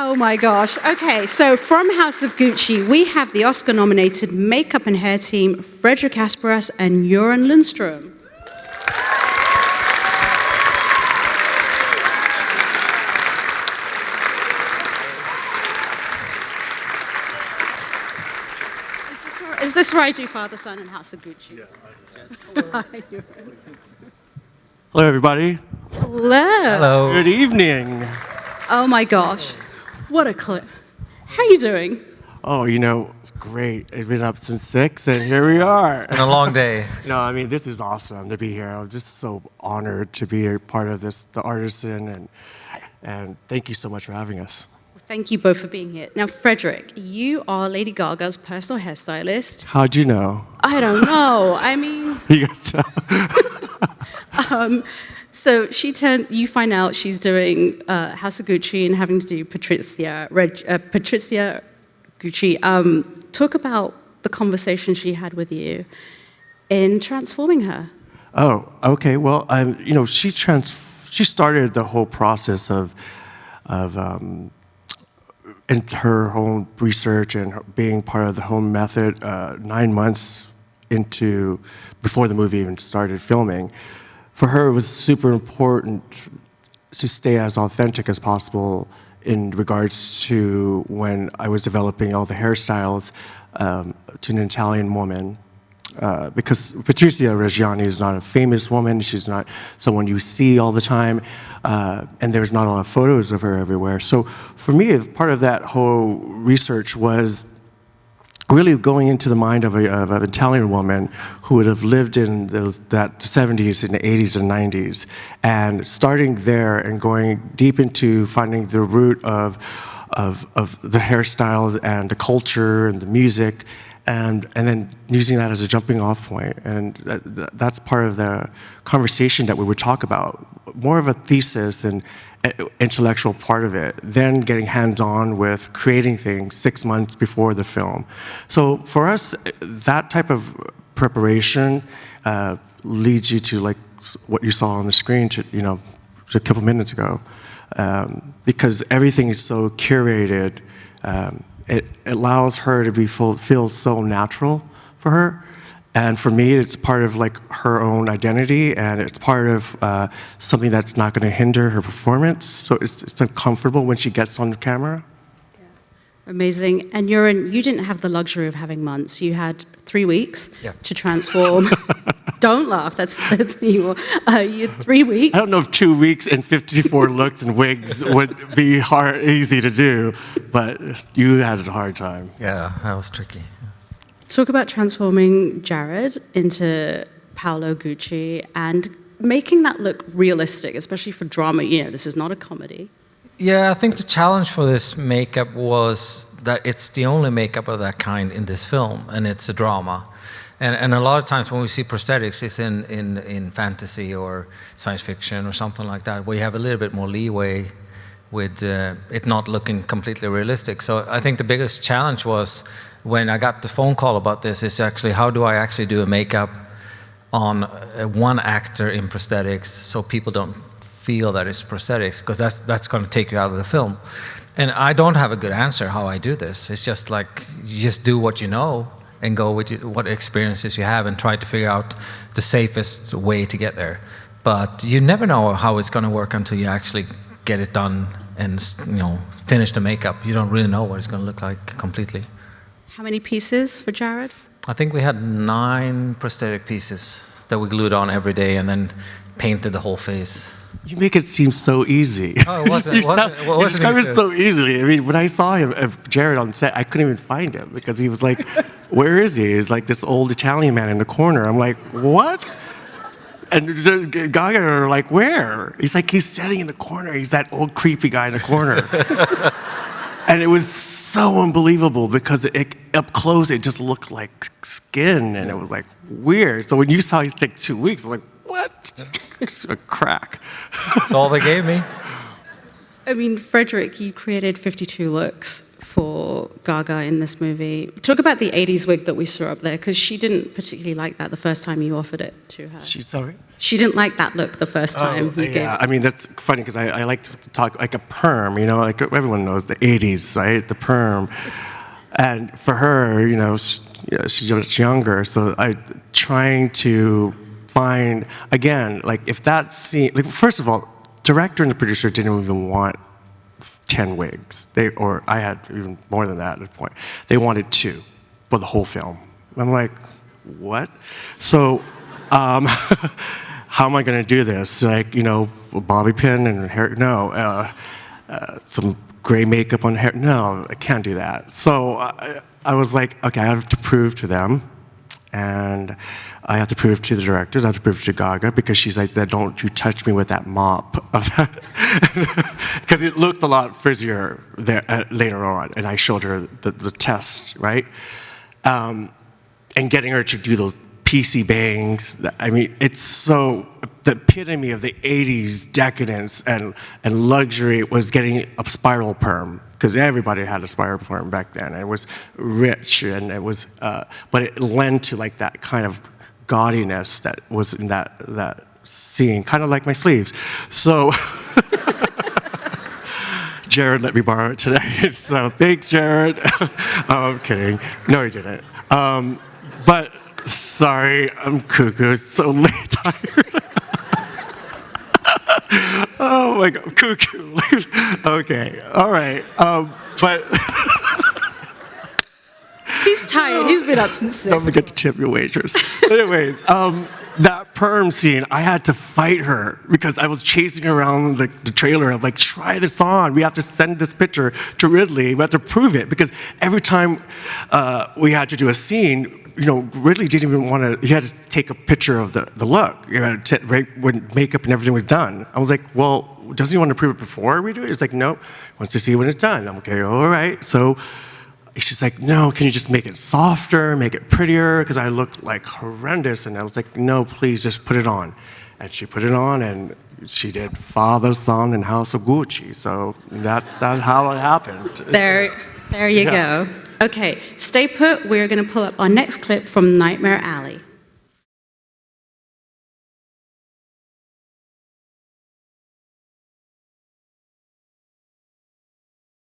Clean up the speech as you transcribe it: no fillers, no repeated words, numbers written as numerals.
Oh my gosh. Okay, so from House of Gucci, we have the Oscar-nominated makeup and hair team, Frederic Aspiras and Goran Lundstrom. Is this where I do Father, Son, and House of Gucci? Yeah, I do. Hello, everybody. Hello. Hello. Good evening. Oh my gosh. What a clip. How are you doing? Oh, great. I've been up since 6, and here we are. It's been a long day. No, I mean, this is awesome to be here. I'm just so honored to be a part of this, the Artisan, and thank you so much for having us. Thank you both for being here. Now, Frederic, you are Lady Gaga's personal hairstylist. How'd you know? I don't know. I mean... You guys tell. So you find out she's doing House of Gucci and having to do Patricia Gucci. Talk about the conversation she had with you in transforming her. Oh, okay. Well, she started the whole process of in her own research and being part of the home method 9 months before the movie even started filming. For her, it was super important to stay as authentic as possible in regards to when I was developing all the hairstyles to an Italian woman. Because Patricia Reggiani is not a famous woman, she's not someone you see all the time, and there's not a lot of photos of her everywhere. So for me, part of that whole research was really going into the mind of an Italian woman who would have lived in that 70s and 80s and 90s, and starting there and going deep into finding the root of the hairstyles and the culture and the music, and then using that as a jumping off point. And that's part of the conversation that we would talk about, more of a thesis and intellectual part of it, then getting hands-on with creating things 6 months before the film. So for us, that type of preparation leads you to like what you saw on the screen a couple minutes ago, because everything is so curated. It allows her to feel so natural for her. And for me, it's part of like her own identity, and it's part of something that's not going to hinder her performance. So it's comfortable when she gets on the camera. Yeah. Amazing. And you didn't have the luxury of having months. You had 3 weeks to transform. Don't laugh. That's evil. You had 3 weeks. I don't know if 2 weeks and 54 looks and wigs would be easy to do, but you had a hard time. Yeah, that was tricky. Talk about transforming Jared into Paolo Gucci and making that look realistic, especially for drama. This is not a comedy. Yeah, I think the challenge for this makeup was that it's the only makeup of that kind in this film, and it's a drama. And a lot of times when we see prosthetics, it's in fantasy or science fiction or something like that, where you have a little bit more leeway with it not looking completely realistic. So I think the biggest challenge was, when I got the phone call about this, is actually how do I actually do a makeup on one actor in prosthetics so people don't feel that it's prosthetics, because that's going to take you out of the film. And I don't have a good answer how I do this. It's just like you just do what you know and go with what experiences you have and try to figure out the safest way to get there. But you never know how it's going to work until you actually get it done and finish the makeup. You don't really know what it's going to look like completely. How many pieces for Jared? I think we had 9 prosthetic pieces that we glued on every day and then painted the whole face. You make it seem so easy. Oh, it wasn't. You describe it so easily. I mean, when I saw Jared on set, I couldn't even find him because he was like, where is he? He's like this old Italian man in the corner. I'm like, what? And Gaga are like, where? He's like, he's sitting in the corner. He's that old creepy guy in the corner. And it was so unbelievable because up close, it just looked like skin, and it was like weird. So when you saw he take 2 weeks, I was like, what? It's a crack. That's all they gave me. I mean, Frederic, you created 52 looks for Gaga in this movie. Talk about the 80s wig that we saw up there, because she didn't particularly like that the first time you offered it to her. She's sorry? She didn't like that look the first time you gave it. I mean, that's funny, because I like to talk like a perm, you know, like everyone knows the 80s, right? The perm. And for her, you know, she's younger, so trying to find, again, like if that scene, like first of all, director and the producer didn't even want 10 wigs. Or I had even more than that at a point. They wanted 2 for the whole film. I'm like, what? So, how am I going to do this? Like, you know, a bobby pin and hair? No. Some gray makeup on hair? No, I can't do that. So I was like, okay, I have to prove to them, and I have to prove to the directors, I have to prove to Gaga, because she's like, don't you touch me with that mop. Because it looked a lot frizzier there, later on, and I showed her the test, right? And getting her to do those PC bangs, I mean, it's so, the epitome of the 80s decadence and luxury was getting a spiral perm, because everybody had a spiral perm back then, and it was rich, and it was, but it lent to like that kind of gaudiness that was in that scene, kind of like my sleeves. So, Jared let me borrow it today, so thanks, Jared. I'm kidding. No, he didn't. But sorry, I'm cuckoo. It's so late, tired. Oh my God, cuckoo. Okay, all right. But He's tired. He's been up since 6. don't forget to tip your waitress. Anyways, that perm scene, I had to fight her because I was chasing her around the trailer. I'm like, try this on. We have to send this picture to Ridley. We have to prove it, because every time we had to do a scene, you know, Ridley didn't even want to. He had to take a picture of the look, you know, when makeup and everything was done. I was like, well, doesn't he want to prove it before we do it? He's like, nope. Wants to see when it's done. I'm okay. All right. So she's like, no, can you just make it softer, make it prettier? Because I look like horrendous. And I was like, no, please just put it on. And she put it on, and she did Father, Son, and House of Gucci. So that's how it happened. There you go. Okay, stay put. We're going to pull up our next clip from Nightmare Alley.